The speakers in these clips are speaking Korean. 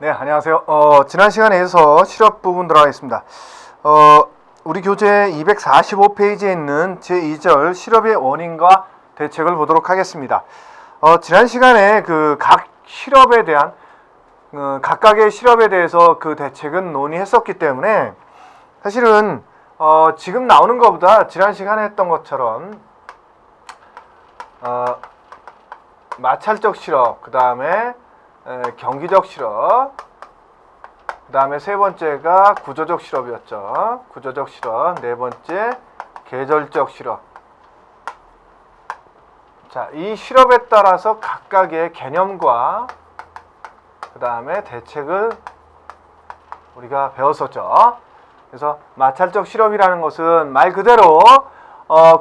네, 안녕하세요. 지난 시간에서 실업 부분 들어가겠습니다. 우리 교재 245페이지에 있는 제2절 실업의 원인과 대책을 보도록 하겠습니다. 지난 시간에 그 각 실업에 대한 각각의 실업에 대해서 그 대책은 논의했었기 때문에 사실은 지금 나오는 것보다 지난 시간에 했던 것처럼 마찰적 실업, 그 다음에 경기적 실업, 그 다음에 세 번째가 구조적 실업이었죠. 구조적 실업. 네 번째 계절적 실업. 자, 이 실업에 따라서 각각의 개념과 그 다음에 대책을 우리가 배웠었죠. 그래서 마찰적 실업이라는 것은 말 그대로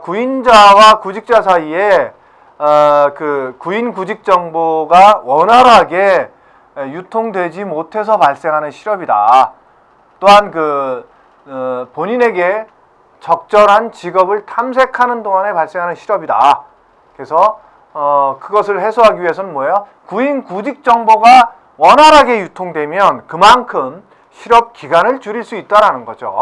구인자와 구직자 사이에 그 구인 구직 정보가 원활하게 유통되지 못해서 발생하는 실업이다. 또한 본인에게 적절한 직업을 탐색하는 동안에 발생하는 실업이다. 그래서 그것을 해소하기 위해서는 뭐예요? 구인 구직 정보가 원활하게 유통되면 그만큼 실업 기간을 줄일 수 있다라는 거죠.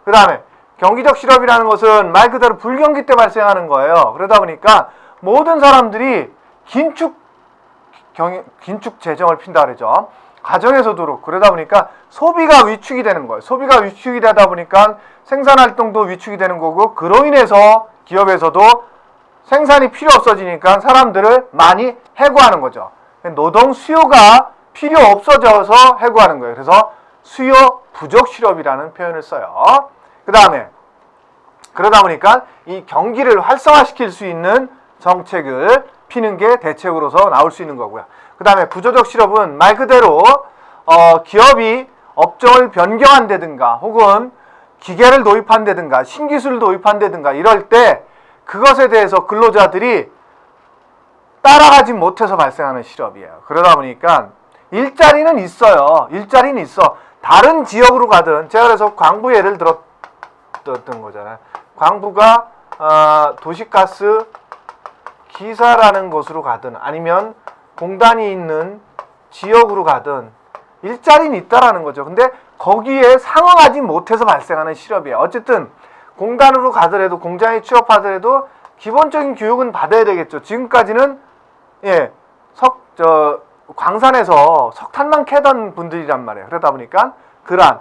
그 다음에 경기적 실업이라는 것은 말 그대로 불경기 때 발생하는 거예요. 그러다 보니까 모든 사람들이 긴축 재정을 핀다 그러죠. 가정에서도 그렇고. 그러다 보니까 소비가 위축이 되는 거예요. 소비가 위축이 되다 보니까 생산활동도 위축이 되는 거고, 그로 인해서 기업에서도 생산이 필요 없어지니까 사람들을 많이 해고하는 거죠. 노동 수요가 필요 없어져서 해고하는 거예요. 그래서 수요 부족 실업이라는 표현을 써요. 그 다음에 그러다 보니까 이 경기를 활성화시킬 수 있는 정책을 피는 게 대책으로서 나올 수 있는 거고요. 그 다음에 구조적 실업은 말 그대로 기업이 업종을 변경한다든가 혹은 기계를 도입한다든가 신기술을 도입한다든가 이럴 때 그것에 대해서 근로자들이 따라가지 못해서 발생하는 실업이에요. 그러다 보니까 일자리는 있어요. 일자리는 있어. 다른 지역으로 가든, 제가 그래서 광부 예를 들었던 거잖아요. 광부가 도시가스 기사라는 곳으로 가든 아니면 공단이 있는 지역으로 가든 일자리는 있다라는 거죠. 근데 거기에 상응하지 못해서 발생하는 실업이에요. 어쨌든 공단으로 가더라도, 공장에 취업하더라도 기본적인 교육은 받아야 되겠죠. 지금까지는 광산에서 석탄만 캐던 분들이란 말이에요. 그러다 보니까 그러한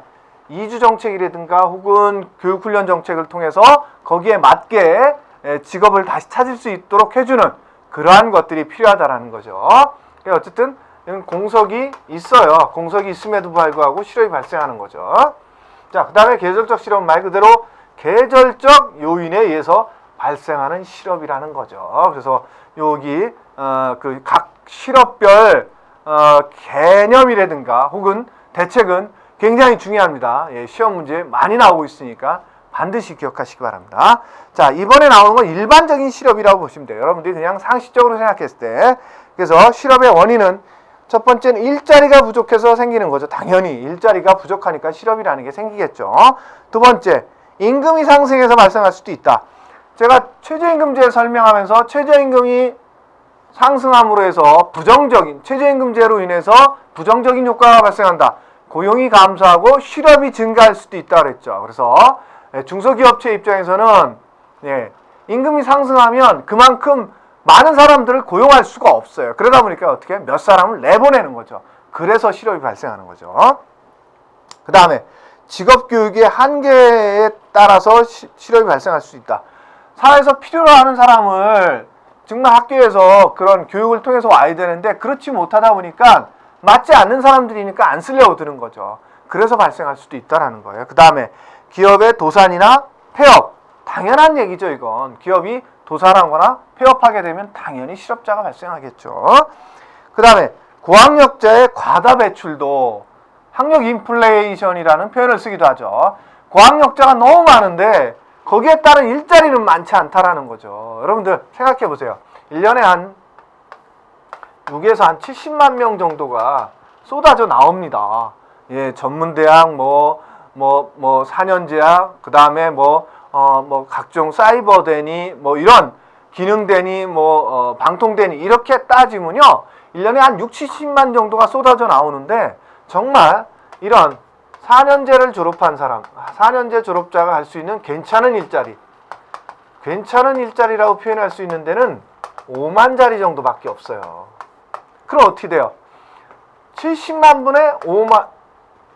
이주 정책이라든가 혹은 교육훈련 정책을 통해서 거기에 맞게 직업을 다시 찾을 수 있도록 해주는 그러한 것들이 필요하다라는 거죠. 어쨌든 공석이 있어요. 공석이 있음에도 불구하고 실업이 발생하는 거죠. 자, 그 다음에 계절적 실업은 말 그대로 계절적 요인에 의해서 발생하는 실업이라는 거죠. 그래서 여기 그 각 실업별 개념이라든가 혹은 대책은 굉장히 중요합니다. 시험 문제 많이 나오고 있으니까 반드시 기억하시기 바랍니다. 자, 이번에 나오는 건 일반적인 실업이라고 보시면 돼요. 여러분들이 그냥 상식적으로 생각했을 때. 그래서 실업의 원인은 첫 번째는 일자리가 부족해서 생기는 거죠. 당연히 일자리가 부족하니까 실업이라는 게 생기겠죠. 두 번째, 임금이 상승해서 발생할 수도 있다. 제가 최저임금제 설명하면서 최저임금이 상승함으로 해서 최저임금제로 인해서 부정적인 효과가 발생한다. 고용이 감소하고 실업이 증가할 수도 있다 그랬죠. 그래서 중소기업체 입장에서는 임금이 상승하면 그만큼 많은 사람들을 고용할 수가 없어요. 그러다 보니까 어떻게 몇 사람을 내보내는 거죠. 그래서 실업이 발생하는 거죠. 그 다음에 직업교육의 한계에 따라서 실업이 발생할 수 있다. 사회에서 필요로 하는 사람을 정말 학교에서 그런 교육을 통해서 와야 되는데 그렇지 못하다 보니까 맞지 않는 사람들이니까 안 쓰려고 드는 거죠. 그래서 발생할 수도 있다라는 거예요. 그 다음에 기업의 도산이나 폐업. 당연한 얘기죠, 이건. 기업이 도산하거나 폐업하게 되면 당연히 실업자가 발생하겠죠. 그 다음에 고학력자의 과다 배출도 학력 인플레이션이라는 표현을 쓰기도 하죠. 고학력자가 너무 많은데 거기에 따른 일자리는 많지 않다라는 거죠. 여러분들 생각해 보세요. 1년에 한 6에서 한 70만 명 정도가 쏟아져 나옵니다. 전문대학, 4년제학, 그 다음에 각종 사이버대니, 이런 기능대니, 방통대니, 이렇게 따지면요. 1년에 한 6, 70만 정도가 쏟아져 나오는데, 정말 이런 4년제를 졸업한 사람, 4년제 졸업자가 할 수 있는 괜찮은 일자리, 괜찮은 일자리라고 표현할 수 있는 데는 5만 자리 정도밖에 없어요. 그럼 어떻게 돼요? 70만 분의 5만,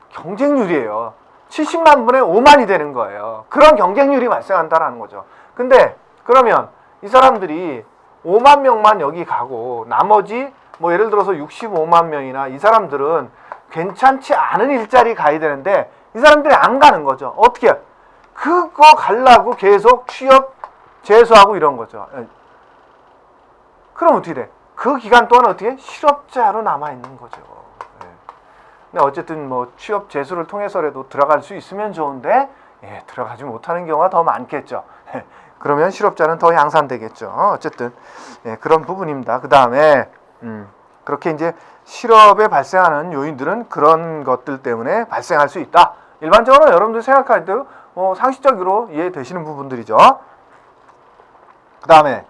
경쟁률이에요. 70만 분의 5만이 되는 거예요. 그런 경쟁률이 발생한다는 거죠. 근데 그러면 이 사람들이 5만 명만 여기 가고 나머지 뭐 예를 들어서 65만 명이나 이 사람들은 괜찮지 않은 일자리 가야 되는데 이 사람들이 안 가는 거죠. 어떻게? 그거 가려고 계속 취업 재수하고 이런 거죠. 그럼 어떻게 돼? 그 기간 동안 어떻게? 실업자로 남아있는 거죠. 근데 어쨌든 뭐 취업 재수를 통해서라도 들어갈 수 있으면 좋은데 들어가지 못하는 경우가 더 많겠죠. 그러면 실업자는 더 양산되겠죠. 어쨌든 그런 부분입니다. 그 다음에 그렇게 이제 실업에 발생하는 요인들은 그런 것들 때문에 발생할 수 있다. 일반적으로 여러분들 생각할 때 상식적으로 이해되시는 부분들이죠. 그 다음에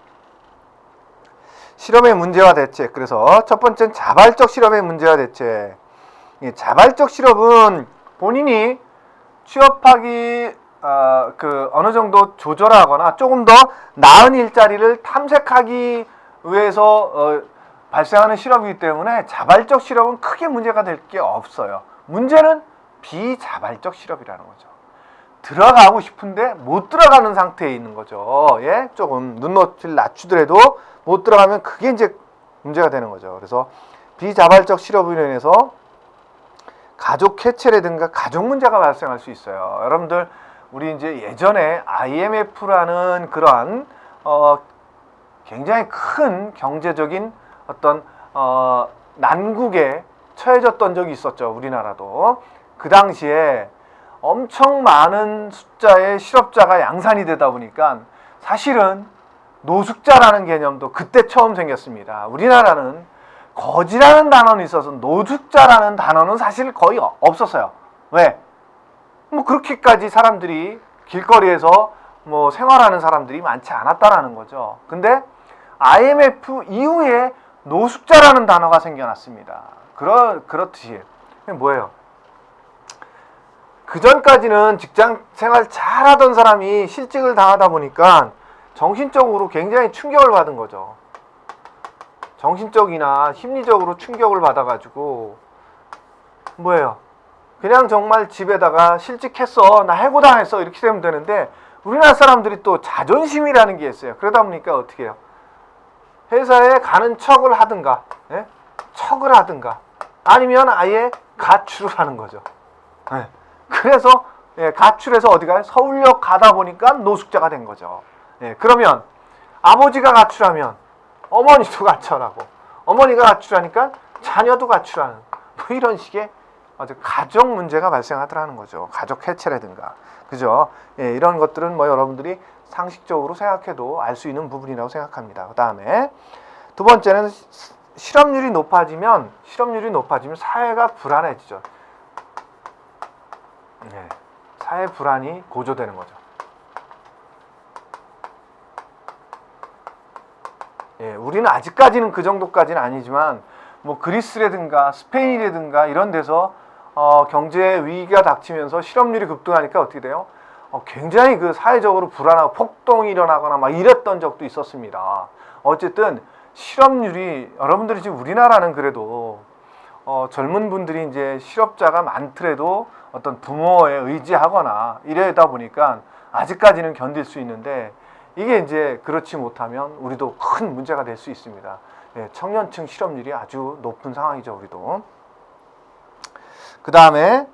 실업의 문제와 대책. 그래서 첫 번째는 자발적 실업의 문제와 대책. 자발적 실업은 본인이 취업하기 어느 정도 조절하거나 조금 더 나은 일자리를 탐색하기 위해서 발생하는 실업이기 때문에 자발적 실업은 크게 문제가 될 게 없어요. 문제는 비자발적 실업이라는 거죠. 들어가고 싶은데 못 들어가는 상태에 있는 거죠. 조금 눈높이를 낮추더라도 못 들어가면 그게 이제 문제가 되는 거죠. 그래서 비자발적 실업으로 인해서 가족 해체라든가 가족 문제가 발생할 수 있어요. 여러분들 우리 이제 예전에 IMF라는 그러한 굉장히 큰 경제적인 어떤 난국에 처해졌던 적이 있었죠. 우리나라도 그 당시에 엄청 많은 숫자의 실업자가 양산이 되다 보니까 사실은 노숙자라는 개념도 그때 처음 생겼습니다. 우리나라는 거지라는 단어는 있어서 노숙자라는 단어는 사실 거의 없었어요. 왜? 뭐 그렇게까지 사람들이 길거리에서 뭐 생활하는 사람들이 많지 않았다라는 거죠. 근데 IMF 이후에 노숙자라는 단어가 생겨났습니다. 그렇듯이 뭐예요? 그 전까지는 직장 생활 잘하던 사람이 실직을 당하다 보니까 정신적으로 굉장히 충격을 받은 거죠. 정신적이나 심리적으로 충격을 받아가지고 뭐예요? 그냥 정말 집에다가 실직했어, 나 해고당했어 이렇게 되면 되는데 우리나라 사람들이 또 자존심이라는 게 있어요. 그러다 보니까 어떻게 해요? 회사에 가는 척을 하든가 척을 하든가 아니면 아예 가출을 하는 거죠. 그래서 가출해서 어디 가요? 서울역 가다 보니까 노숙자가 된 거죠. 그러면 아버지가 가출하면 어머니도 가출하고 어머니가 가출하니까 자녀도 가출하는 뭐 이런 식의 아주 가족 문제가 발생하더라는 거죠. 가족 해체라든가 그죠? 이런 것들은 뭐 여러분들이 상식적으로 생각해도 알 수 있는 부분이라고 생각합니다. 그 다음에 두 번째는 실업률이 높아지면 사회가 불안해지죠. 사회 불안이 고조되는 거죠. 우리는 아직까지는 그 정도까지는 아니지만 뭐 그리스라든가 스페인이라든가 이런 데서 경제 위기가 닥치면서 실업률이 급등하니까 어떻게 돼요? 굉장히 그 사회적으로 불안하고 폭동이 일어나거나 막 이랬던 적도 있었습니다. 어쨌든 실업률이 여러분들이 지금 우리나라는 그래도 젊은 분들이 이제 실업자가 많더라도 어떤 부모에 의지하거나 이러다 보니까 아직까지는 견딜 수 있는데 이게 이제 그렇지 못하면 우리도 큰 문제가 될 수 있습니다. 청년층 실업률이 아주 높은 상황이죠, 우리도. 그 다음에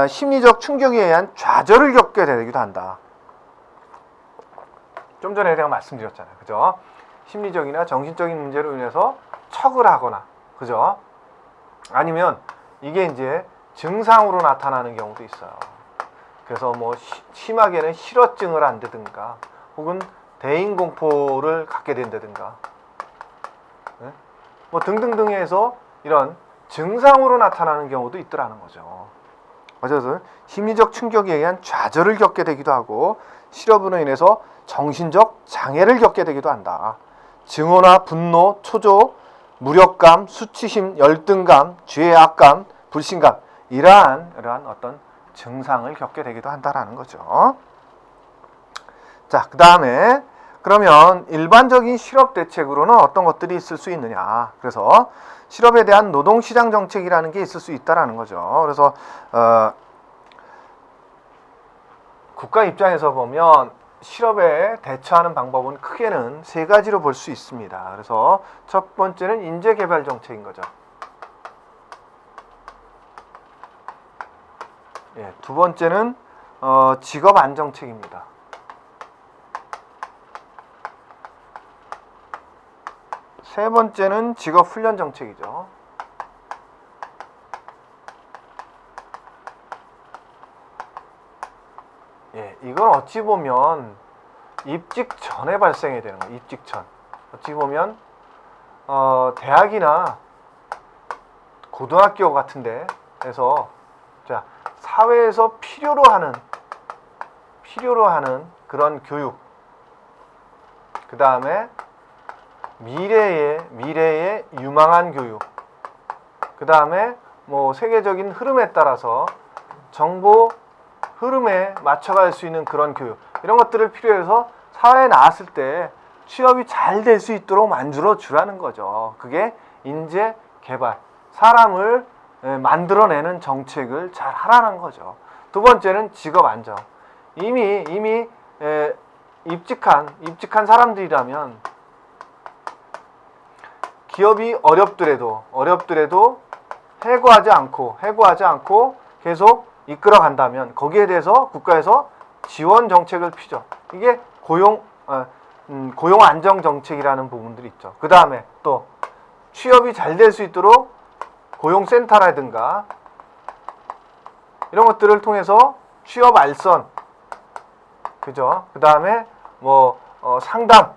심리적 충격에 의한 좌절을 겪게 되기도 한다. 좀 전에 제가 말씀드렸잖아요, 그죠? 심리적이나 정신적인 문제로 인해서 척을 하거나, 그죠? 아니면 이게 이제 증상으로 나타나는 경우도 있어요. 그래서 뭐 심하게는 실어증을 한다든가, 혹은 대인공포를 갖게 된다든가, 뭐 등등등 해서 이런 증상으로 나타나는 경우도 있더라는 거죠. 어쨌든 심리적 충격에 의한 좌절을 겪게 되기도 하고 실업으로 인해서 정신적 장애를 겪게 되기도 한다. 증오나 분노, 초조, 무력감, 수치심, 열등감, 죄악감, 불신감 이러한 어떤 증상을 겪게 되기도 한다라는 거죠. 자, 그 다음에 그러면 일반적인 실업 대책으로는 어떤 것들이 있을 수 있느냐. 그래서 실업에 대한 노동시장 정책이라는 게 있을 수 있다라는 거죠. 그래서 국가 입장에서 보면 실업에 대처하는 방법은 크게는 세 가지로 볼 수 있습니다. 그래서 첫 번째는 인재개발 정책인 거죠. 예, 두 번째는 직업 안정책입니다. 세 번째는 직업 훈련 정책이죠. 예, 이건 어찌 보면 입직 전에 발생해야 되는 거예요. 입직 전. 어찌 보면 대학이나 고등학교 같은데 에서 자, 사회에서 필요로 하는 그런 교육. 그 다음에 미래의 유망한 교육. 그 다음에 뭐 세계적인 흐름에 따라서 정보 흐름에 맞춰갈 수 있는 그런 교육, 이런 것들을 필요해서 사회에 나왔을 때 취업이 잘 될 수 있도록 만들어 주라는 거죠. 그게 인재 개발, 사람을 만들어내는 정책을 잘 하라는 거죠. 두 번째는 직업 안정. 이미 입직한 사람들이라면 기업이 어렵더라도 해고하지 않고 계속 이끌어 간다면 거기에 대해서 국가에서 지원 정책을 피죠. 이게 고용 안정 정책이라는 부분들이 있죠. 그 다음에 또 취업이 잘 될 수 있도록 고용센터라든가 이런 것들을 통해서 취업 알선, 그죠? 그 다음에 상담,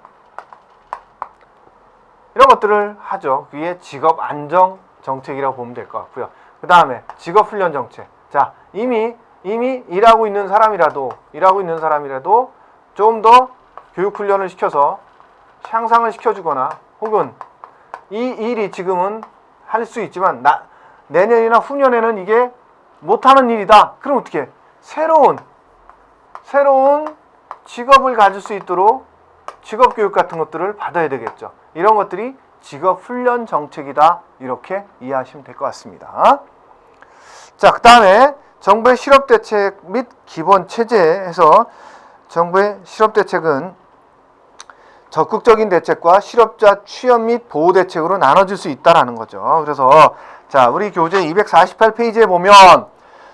이런 것들을 하죠. 그게 직업 안정 정책이라고 보면 될 것 같고요. 그 다음에 직업 훈련 정책. 자, 이미 일하고 있는 사람이라도 좀 더 교육 훈련을 시켜서 향상을 시켜주거나, 혹은 이 일이 지금은 할 수 있지만 내년이나 후년에는 이게 못하는 일이다. 그럼 어떻게 해? 새로운 직업을 가질 수 있도록 직업 교육 같은 것들을 받아야 되겠죠. 이런 것들이 직업 훈련 정책이다. 이렇게 이해하시면 될 것 같습니다. 자, 그 다음에 정부의 실업대책 및 기본체제에서 정부의 실업대책은 적극적인 대책과 실업자 취업 및 보호 대책으로 나눠질 수 있다라는 거죠. 그래서 자, 우리 교재 248페이지에 보면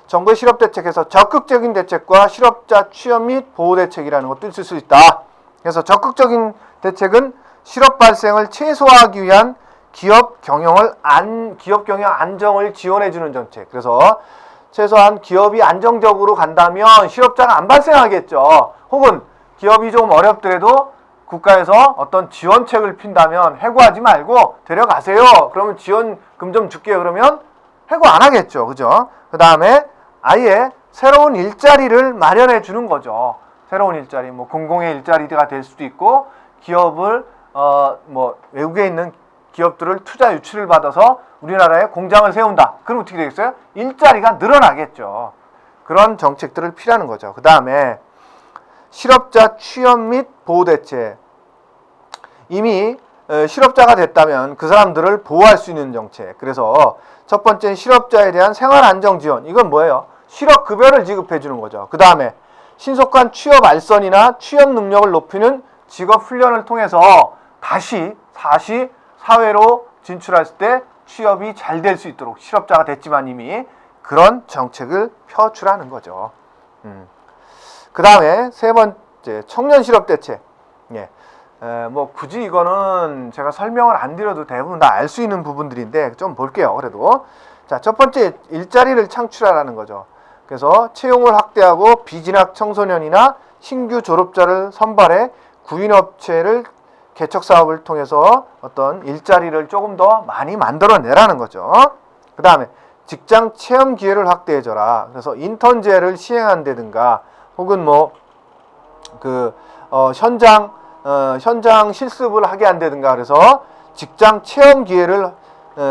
정부의 실업대책에서 적극적인 대책과 실업자 취업 및 보호 대책이라는 것도 있을 수 있다. 그래서 적극적인 대책은 실업 발생을 최소화하기 위한 기업 경영 안정을 지원해 주는 정책. 그래서 최소한 기업이 안정적으로 간다면 실업자가 안 발생하겠죠. 혹은 기업이 좀 어렵더라도 국가에서 어떤 지원책을 핀다면 해고하지 말고 데려가세요. 그러면 지원금 좀 줄게요. 그러면 해고 안 하겠죠. 그죠? 그 다음에 아예 새로운 일자리를 마련해 주는 거죠. 새로운 일자리, 공공의 일자리가 될 수도 있고, 기업을 외국에 있는 기업들을 투자 유치를 받아서 우리나라에 공장을 세운다. 그럼 어떻게 되겠어요? 일자리가 늘어나겠죠. 그런 정책들을 필요하는 거죠. 그 다음에 실업자 취업 및 보호 대책. 이미 실업자가 됐다면 그 사람들을 보호할 수 있는 정책. 그래서 첫 번째는 실업자에 대한 생활 안정 지원. 이건 뭐예요? 실업급여를 지급해 주는 거죠. 그 다음에 신속한 취업 알선이나 취업 능력을 높이는 직업 훈련을 통해서 다시 사회로 진출했을 때 취업이 잘 될 수 있도록, 실업자가 됐지만 이미 그런 정책을 펴주라는 거죠. 그 다음에 세 번째, 청년 실업 대책. 예. 굳이 이거는 제가 설명을 안 드려도 대부분 다 알 수 있는 부분들인데 좀 볼게요. 그래도 자, 첫 번째, 일자리를 창출하라는 거죠. 그래서 채용을 확대하고 비진학 청소년이나 신규 졸업자를 선발해 구인업체를 개척 사업을 통해서 어떤 일자리를 조금 더 많이 만들어내라는 거죠. 그 다음에 직장 체험 기회를 확대해줘라. 그래서 인턴제를 시행한다든가, 혹은 현장 실습을 하게 한다든가, 그래서 직장 체험 기회를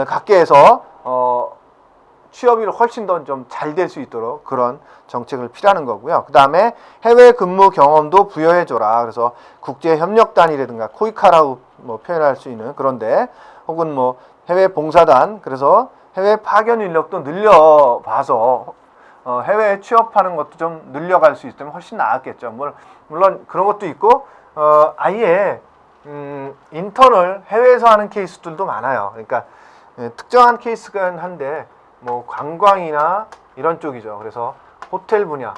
갖게 해서 취업이 훨씬 더 좀 잘 될 수 있도록 그런 정책을 피라는 거고요. 그 다음에 해외 근무 경험도 부여해줘라. 그래서 국제협력단이라든가 코이카라고 뭐 표현할 수 있는 그런데 혹은 뭐 해외 봉사단, 그래서 해외 파견 인력도 늘려봐서 해외에 취업하는 것도 좀 늘려갈 수 있으면 훨씬 나았겠죠. 물론 그런 것도 있고 아예 인턴을 해외에서 하는 케이스들도 많아요. 그러니까 특정한 케이스가 한데 뭐 관광이나 이런 쪽이죠. 그래서 호텔 분야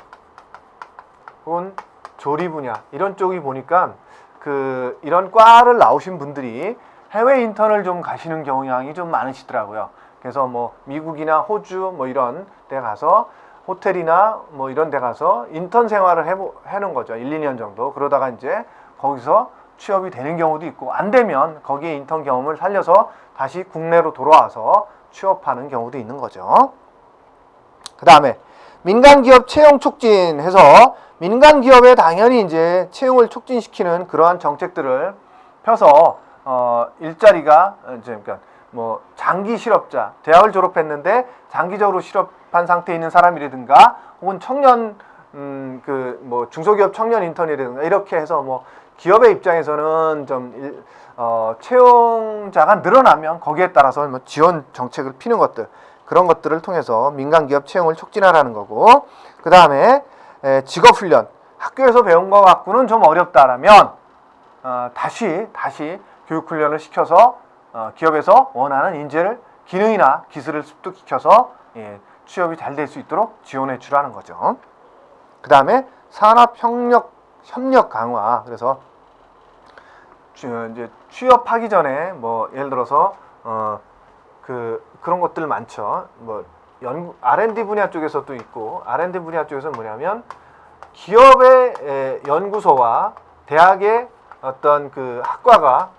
혹은 조리 분야 이런 쪽이 보니까 이런 과를 나오신 분들이 해외 인턴을 좀 가시는 경향이 좀 많으시더라고요. 그래서 뭐 미국이나 호주 뭐 이런 데 가서 호텔이나 뭐 이런 데 가서 인턴 생활을 해놓은 거죠. 1, 2년 정도. 그러다가 이제 거기서 취업이 되는 경우도 있고, 안 되면 거기에 인턴 경험을 살려서 다시 국내로 돌아와서 취업하는 경우도 있는 거죠. 그 다음에 민간기업 채용 촉진해서 민간기업에 당연히 이제 채용을 촉진시키는 그러한 정책들을 펴서 일자리가 이제 그러니까 뭐 장기 실업자, 대학을 졸업했는데 장기적으로 실업한 상태에 있는 사람이라든가 혹은 청년 뭐 중소기업 청년 인턴이라든가 이렇게 해서 뭐 기업의 입장에서는 좀 채용자가 늘어나면 거기에 따라서 뭐 지원 정책을 피는 것들, 그런 것들을 통해서 민간기업 채용을 촉진하라는 거고, 그 다음에 직업훈련, 학교에서 배운 거 갖고는 좀 어렵다라면 다시 교육훈련을 시켜서 기업에서 원하는 인재를 기능이나 기술을 습득시켜서 취업이 잘 될 수 있도록 지원해 주라는 거죠. 그 다음에 산업협력 강화. 그래서 이제 취업하기 전에 뭐 예를 들어서 그런 것들 많죠. 뭐 R&D 분야 쪽에서도 있고, R&D 분야 쪽에서는 뭐냐면 기업의 연구소와 대학의 어떤 그 학과가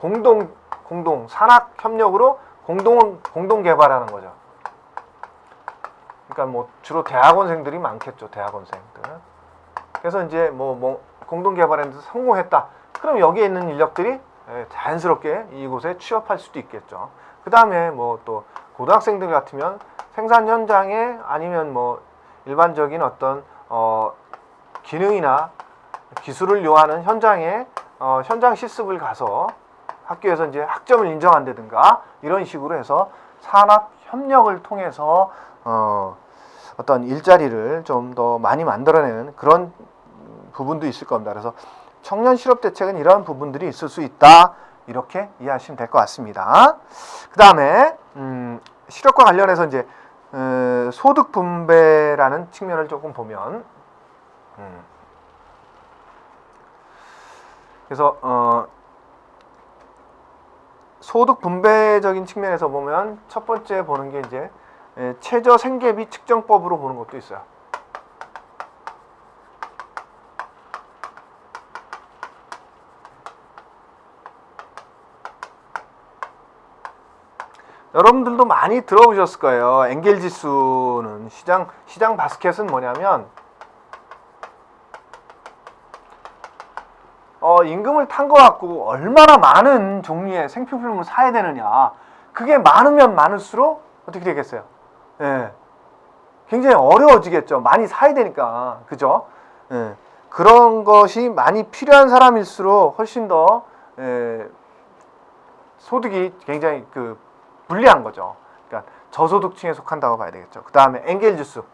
공동 산학 협력으로 공동 개발하는 거죠. 그러니까 뭐 주로 대학원생들이 많겠죠. 대학원생들. 그래서 이제 뭐 공동 개발에서 성공했다. 그럼 여기에 있는 인력들이 자연스럽게 이곳에 취업할 수도 있겠죠. 그 다음에 뭐 또 고등학생들 같으면 생산 현장에 아니면 뭐 일반적인 어떤 기능이나 기술을 요하는 현장에 현장 실습을 가서 학교에서 이제 학점을 인정한다든가 이런 식으로 해서 산업 협력을 통해서 어떤 일자리를 좀 더 많이 만들어내는 그런 부분도 있을 겁니다. 그래서 청년 실업 대책은 이러한 부분들이 있을 수 있다. 이렇게 이해하시면 될 것 같습니다. 그 다음에 실업과 관련해서 이제 소득 분배라는 측면을 조금 보면 그래서 소득 분배적인 측면에서 보면 첫 번째 보는 게 이제 최저 생계비 측정법으로 보는 것도 있어요. 여러분들도 많이 들어보셨을 거예요. 엔겔 지수는 시장 바스켓은 뭐냐면 임금을 탄 거 갖고 얼마나 많은 종류의 생필품을 사야 되느냐. 그게 많으면 많을수록 어떻게 되겠어요? 예. 굉장히 어려워지겠죠. 많이 사야 되니까. 그죠? 예. 그런 것이 많이 필요한 사람일수록 훨씬 더 소득이 굉장히 불리한 거죠. 그러니까 저소득층에 속한다고 봐야 되겠죠. 그 다음에 엔겔 지수.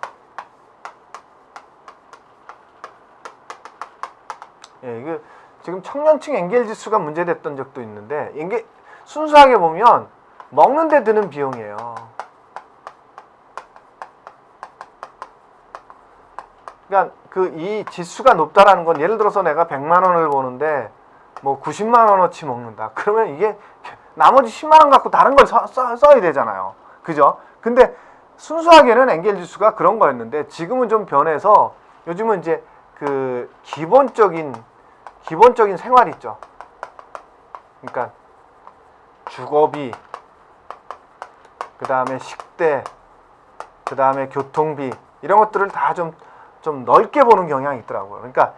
이게 지금 청년층 엔겔 지수가 문제됐던 적도 있는데, 이게 순수하게 보면 먹는 데 드는 비용이에요. 그러니까 이 지수가 높다라는 건 예를 들어서 내가 100만 원을 버는데 뭐 90만 원어치 먹는다. 그러면 이게 나머지 10만 원 갖고 다른 걸 써야 되잖아요. 그죠? 근데 순수하게는 엔겔 지수가 그런 거였는데 지금은 좀 변해서 요즘은 이제 기본적인 생활 있죠. 그러니까 주거비, 그 다음에 식대, 그 다음에 교통비 이런 것들을 다 좀 넓게 보는 경향이 있더라고요. 그러니까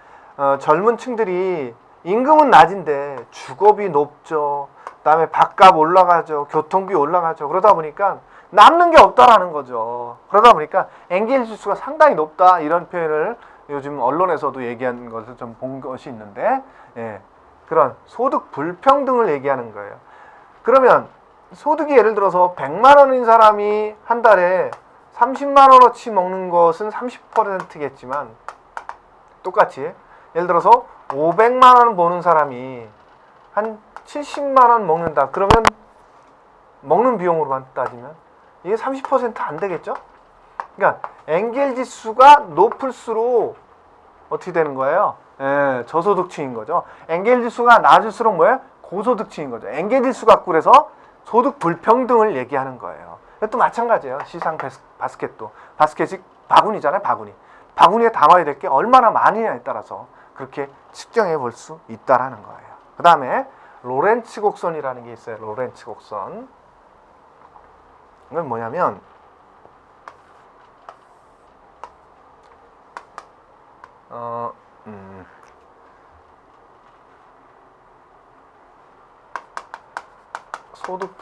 젊은 층들이 임금은 낮은데 주거비 높죠. 그 다음에 밥값 올라가죠. 교통비 올라가죠. 그러다 보니까 남는 게 없다라는 거죠. 그러다 보니까 엔게이지 지수가 상당히 높다 이런 표현을 요즘 언론에서도 얘기한 것을 좀 본 것이 있는데, 예, 그런 소득 불평등을 얘기하는 거예요. 그러면 소득이 예를 들어서 100만 원인 사람이 한 달에 30만 원어치 먹는 것은 30%겠지만 똑같이 예를 들어서 500만 원 버는 사람이 한 70만 원 먹는다. 그러면 먹는 비용으로만 따지면 이게 30% 안 되겠죠? 그러니까 엔겔 지수가 높을수록 어떻게 되는 거예요? 예, 저소득층인 거죠. 엔겔 지수가 낮을수록 뭐예요? 고소득층인 거죠. 엔겔 지수 갖고 그래서 소득 불평등을 얘기하는 거예요. 또 마찬가지예요. 시상 바스켓도. 바스켓이 바구니잖아요. 바구니에 담아야 될 게 얼마나 많으냐에 따라서 그렇게 측정해 볼 수 있다라는 거예요. 그 다음에 로렌츠 곡선이라는 게 있어요. 로렌츠 곡선. 이건 뭐냐면 소득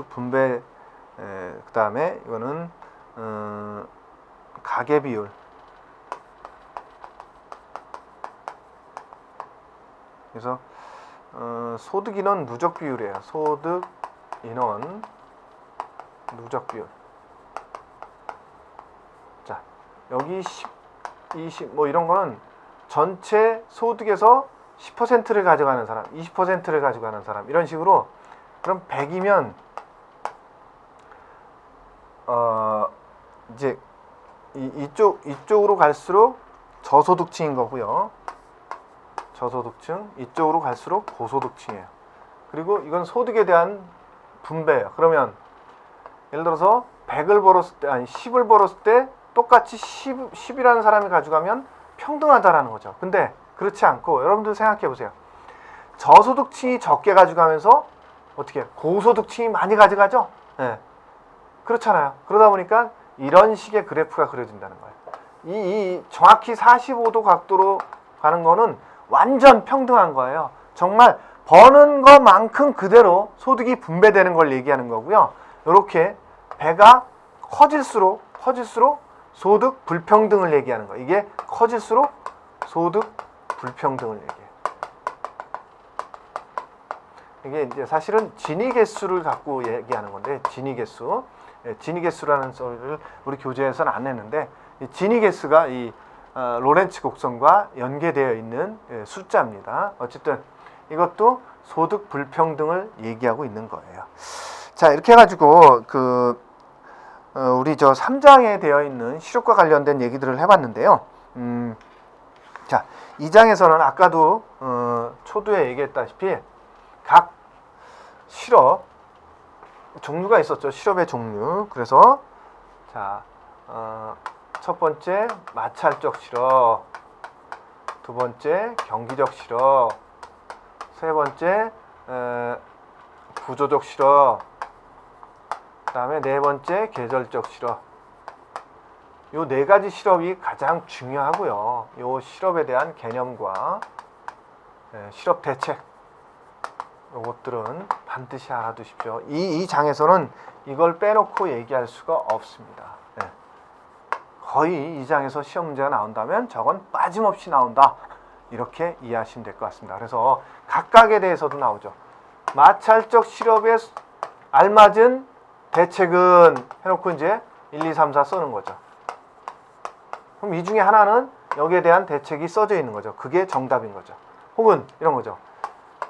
분배, 그 다음에 이거는 가계 비율, 그래서 소득 인원 누적 비율이에요. 소득 인원 누적 비율. 자, 여기 10, 20 뭐 이런 거는 전체 소득에서 10%를 가져가는 사람, 20%를 가져가는 사람 이런 식으로. 그럼 100이면 이제 이쪽으로 갈수록 저소득층인 거고요. 저소득층, 이쪽으로 갈수록 고소득층이에요. 그리고 이건 소득에 대한 분배예요. 그러면 예를 들어서 100을 벌었을 때, 아니 10을 벌었을 때 똑같이 10이라는 사람이 가져가면 평등하다라는 거죠. 근데 그렇지 않고 여러분들 생각해 보세요. 저소득층이 적게 가져가면서 어떻게 고소득층이 많이 가져가죠? 네. 그렇잖아요. 그러다 보니까 이런 식의 그래프가 그려진다는 거예요. 이 정확히 45도 각도로 가는 거는 완전 평등한 거예요. 정말 버는 것만큼 그대로 소득이 분배되는 걸 얘기하는 거고요. 이렇게 배가 커질수록 소득 불평등을 얘기하는 거예요. 이게 커질수록 소득 불평등을 얘기해요. 이게 이제 사실은 진위 개수를 갖고 얘기하는 건데, 진위 개수. 진위 개수라는 소리를 우리 교재에서는 안 했는데, 진위 개수가 이 로렌츠 곡선과 연계되어 있는 숫자입니다. 어쨌든 이것도 소득 불평등을 얘기하고 있는 거예요. 자, 이렇게 해가지고 우리 저 3장에 되어 있는 실업과 관련된 얘기들을 해봤는데요. 자, 2장에서는 아까도 초두에 얘기했다시피 각 실업 종류가 있었죠. 실업의 종류. 그래서 자, 첫 번째 마찰적 실업, 두 번째 경기적 실업, 세 번째 구조적 실업, 그 다음에 네 번째 계절적 실업. 요 네 가지 실업이 가장 중요하고요. 요 실업에 대한 개념과 실업 대책, 요것들은 반드시 알아두십시오. 이 장에서는 이걸 빼놓고 얘기할 수가 없습니다. 거의 이 장에서 시험 문제가 나온다면 저건 빠짐없이 나온다. 이렇게 이해하시면 될 것 같습니다. 그래서 각각에 대해서도 나오죠. 마찰적 실업에 알맞은 대책은 해놓고 이제 1, 2, 3, 4 쓰는 거죠. 그럼 이 중에 하나는 여기에 대한 대책이 써져 있는 거죠. 그게 정답인 거죠. 혹은 이런 거죠.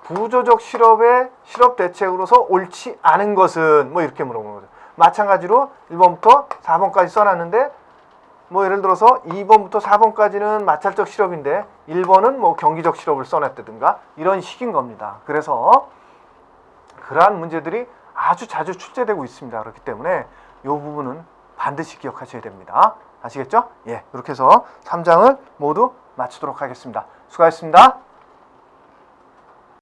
부조적 실업의 실업 대책으로서 옳지 않은 것은 뭐 이렇게 물어보는 거죠. 마찬가지로 1번부터 4번까지 써놨는데 뭐 예를 들어서 2번부터 4번까지는 마찰적 실업인데 1번은 뭐 경기적 실업을 써놨다든가 이런 식인 겁니다. 그래서 그러한 문제들이 아주 자주 출제되고 있습니다. 그렇기 때문에 이 부분은 반드시 기억하셔야 됩니다. 아시겠죠? 예, 이렇게 해서 3장을 모두 마치도록 하겠습니다. 수고하셨습니다.